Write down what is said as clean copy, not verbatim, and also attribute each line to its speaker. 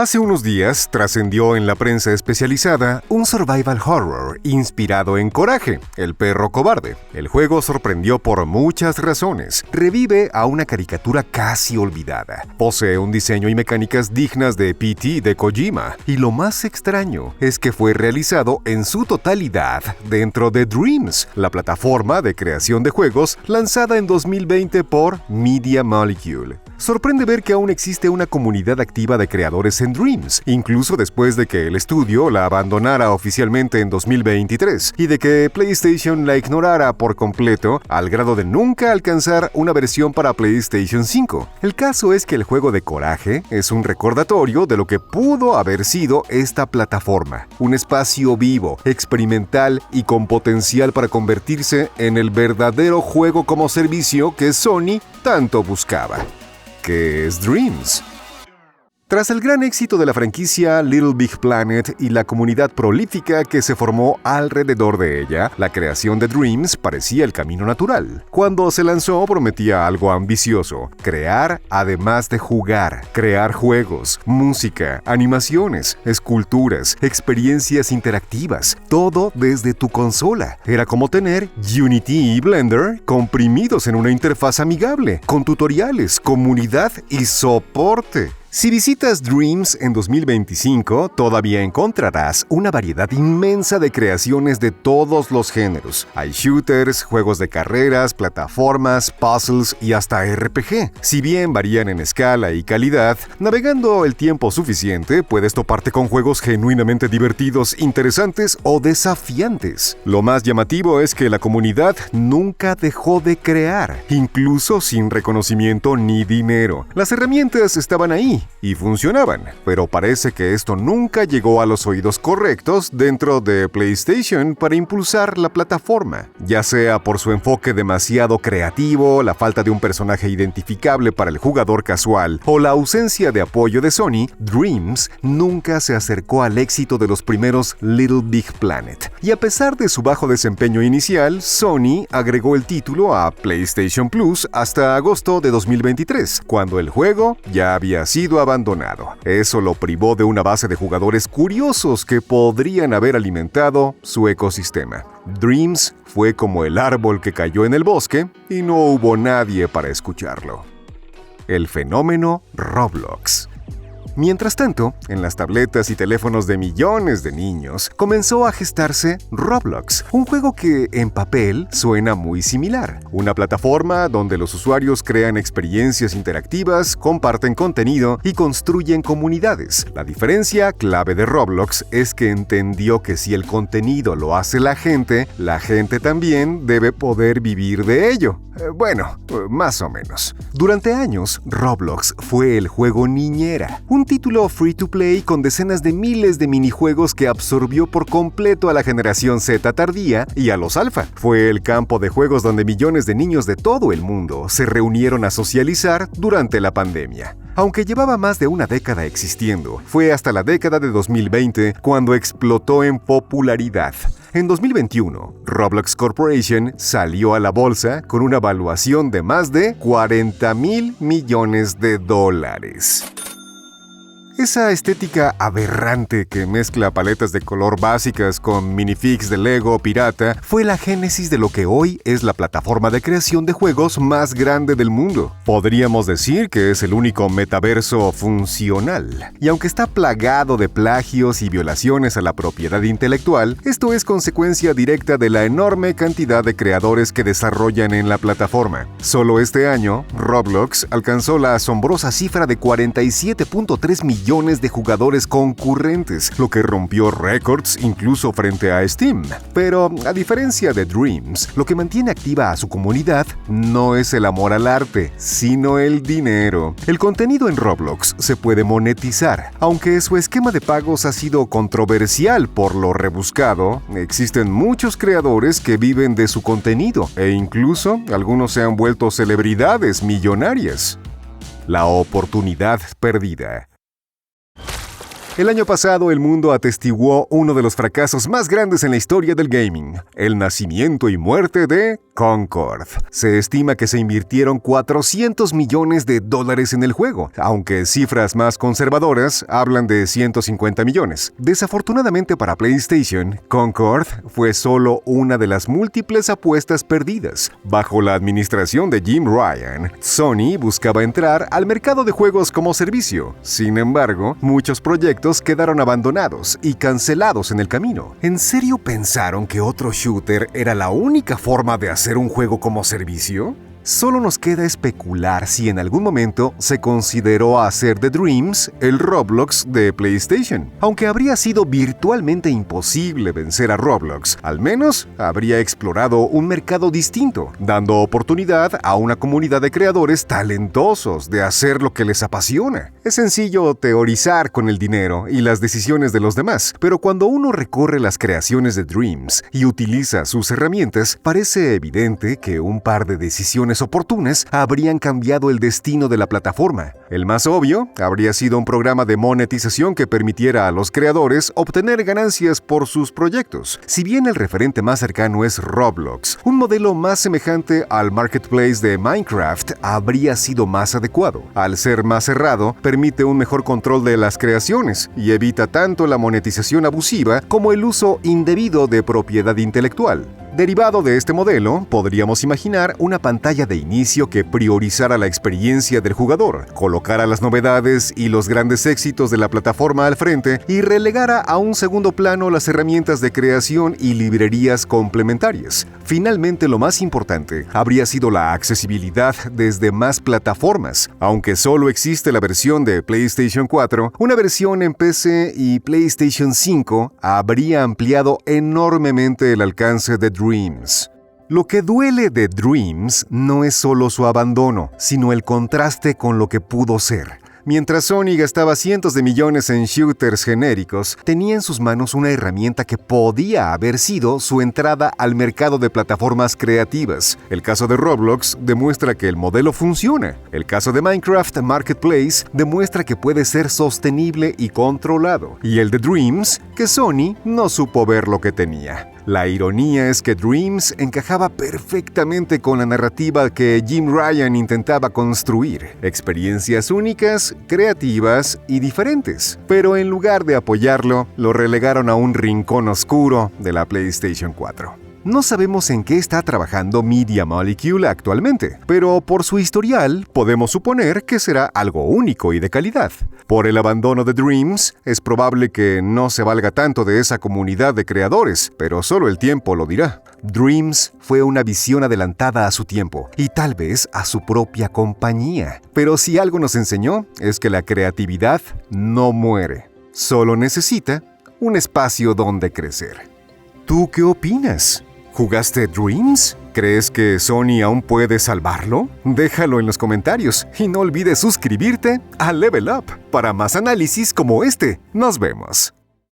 Speaker 1: Hace unos días trascendió en la prensa especializada un survival horror inspirado en Coraje, el perro cobarde. El juego sorprendió por muchas razones. Revive a una caricatura casi olvidada. Posee un diseño y mecánicas dignas de PT de Kojima. Y lo más extraño es que fue realizado en su totalidad dentro de Dreams, la plataforma de creación de juegos lanzada en 2020 por Media Molecule. Sorprende ver que aún existe una comunidad activa de creadores en Dreams, incluso después de que el estudio la abandonara oficialmente en 2023 y de que PlayStation la ignorara por completo al grado de nunca alcanzar una versión para PlayStation 5. El caso es que el juego de Coraje es un recordatorio de lo que pudo haber sido esta plataforma, un espacio vivo, experimental y con potencial para convertirse en el verdadero juego como servicio que Sony tanto buscaba. ¿Qué es Dreams? Tras el gran éxito de la franquicia Little Big Planet y la comunidad prolífica que se formó alrededor de ella, la creación de Dreams parecía el camino natural. Cuando se lanzó prometía algo ambicioso: crear además de jugar, crear juegos, música, animaciones, esculturas, experiencias interactivas, todo desde tu consola. Era como tener Unity y Blender comprimidos en una interfaz amigable, con tutoriales, comunidad y soporte. Si visitas Dreams en 2025, todavía encontrarás una variedad inmensa de creaciones de todos los géneros. Hay shooters, juegos de carreras, plataformas, puzzles y hasta RPG. Si bien varían en escala y calidad, navegando el tiempo suficiente, puedes toparte con juegos genuinamente divertidos, interesantes o desafiantes. Lo más llamativo es que la comunidad nunca dejó de crear, incluso sin reconocimiento ni dinero. Las herramientas estaban ahí y funcionaban, pero parece que esto nunca llegó a los oídos correctos dentro de PlayStation para impulsar la plataforma. Ya sea por su enfoque demasiado creativo, la falta de un personaje identificable para el jugador casual o la ausencia de apoyo de Sony, Dreams nunca se acercó al éxito de los primeros Little Big Planet. Y a pesar de su bajo desempeño inicial, Sony agregó el título a PlayStation Plus hasta agosto de 2023, cuando el juego ya había sido abandonado. Eso lo privó de una base de jugadores curiosos que podrían haber alimentado su ecosistema. Dreams fue como el árbol que cayó en el bosque y no hubo nadie para escucharlo. El fenómeno Roblox. Mientras tanto, en las tabletas y teléfonos de millones de niños, comenzó a gestarse Roblox, un juego que, en papel, suena muy similar. Una plataforma donde los usuarios crean experiencias interactivas, comparten contenido y construyen comunidades. La diferencia clave de Roblox es que entendió que si el contenido lo hace la gente también debe poder vivir de ello. Bueno, más o menos. Durante años, Roblox fue el juego niñera, un título free to play con decenas de miles de minijuegos que absorbió por completo a la generación Z tardía y a los alfa. Fue el campo de juegos donde millones de niños de todo el mundo se reunieron a socializar durante la pandemia. Aunque llevaba más de una década existiendo, fue hasta la década de 2020 cuando explotó en popularidad. En 2021, Roblox Corporation salió a la bolsa con una valuación de más de $40,000 millones. Esa estética aberrante que mezcla paletas de color básicas con minifigs de Lego pirata fue la génesis de lo que hoy es la plataforma de creación de juegos más grande del mundo. Podríamos decir que es el único metaverso funcional. Y aunque está plagado de plagios y violaciones a la propiedad intelectual, esto es consecuencia directa de la enorme cantidad de creadores que desarrollan en la plataforma. Solo este año, Roblox alcanzó la asombrosa cifra de 47.3 millones de jugadores concurrentes, lo que rompió récords incluso frente a Steam. Pero, a diferencia de Dreams, lo que mantiene activa a su comunidad no es el amor al arte, sino el dinero. El contenido en Roblox se puede monetizar. Aunque su esquema de pagos ha sido controversial por lo rebuscado, existen muchos creadores que viven de su contenido e incluso algunos se han vuelto celebridades millonarias. La oportunidad perdida. El año pasado el mundo atestiguó uno de los fracasos más grandes en la historia del gaming, el nacimiento y muerte de Concord. Se estima que se invirtieron $400 millones en el juego, aunque cifras más conservadoras hablan de 150 millones. Desafortunadamente para PlayStation, Concord fue solo una de las múltiples apuestas perdidas. Bajo la administración de Jim Ryan, Sony buscaba entrar al mercado de juegos como servicio. Sin embargo, muchos proyectos quedaron abandonados y cancelados en el camino. ¿En serio pensaron que otro shooter era la única forma de hacer un juego como servicio? Solo nos queda especular si en algún momento se consideró hacer The Dreams el Roblox de PlayStation. Aunque habría sido virtualmente imposible vencer a Roblox, al menos habría explorado un mercado distinto, dando oportunidad a una comunidad de creadores talentosos de hacer lo que les apasiona. Es sencillo teorizar con el dinero y las decisiones de los demás, pero cuando uno recorre las creaciones de Dreams y utiliza sus herramientas, parece evidente que un par de decisiones oportunas habrían cambiado el destino de la plataforma. El más obvio habría sido un programa de monetización que permitiera a los creadores obtener ganancias por sus proyectos. Si bien el referente más cercano es Roblox, un modelo más semejante al marketplace de Minecraft habría sido más adecuado. Al ser más cerrado, permite un mejor control de las creaciones y evita tanto la monetización abusiva como el uso indebido de propiedad intelectual. Derivado de este modelo, podríamos imaginar una pantalla de inicio que priorizara la experiencia del jugador, colocara las novedades y los grandes éxitos de la plataforma al frente y relegara a un segundo plano las herramientas de creación y librerías complementarias. Finalmente, lo más importante habría sido la accesibilidad desde más plataformas. Aunque solo existe la versión de PlayStation 4, una versión en PC y PlayStation 5 habría ampliado enormemente el alcance de Dreams. Lo que duele de Dreams no es solo su abandono, sino el contraste con lo que pudo ser. Mientras Sony gastaba cientos de millones en shooters genéricos, tenía en sus manos una herramienta que podía haber sido su entrada al mercado de plataformas creativas. El caso de Roblox demuestra que el modelo funciona. El caso de Minecraft Marketplace demuestra que puede ser sostenible y controlado. Y el de Dreams, que Sony no supo ver lo que tenía. La ironía es que Dreams encajaba perfectamente con la narrativa que Jim Ryan intentaba construir. Experiencias únicas, creativas y diferentes. Pero en lugar de apoyarlo, lo relegaron a un rincón oscuro de la PlayStation 4. No sabemos en qué está trabajando Media Molecule actualmente, pero por su historial podemos suponer que será algo único y de calidad. Por el abandono de Dreams, es probable que no se valga tanto de esa comunidad de creadores, pero solo el tiempo lo dirá. Dreams fue una visión adelantada a su tiempo y tal vez a su propia compañía. Pero si algo nos enseñó es que la creatividad no muere, solo necesita un espacio donde crecer. ¿Tú qué opinas? ¿Jugaste Dreams? ¿Crees que Sony aún puede salvarlo? Déjalo en los comentarios y no olvides suscribirte a Level Up para más análisis como este. Nos vemos.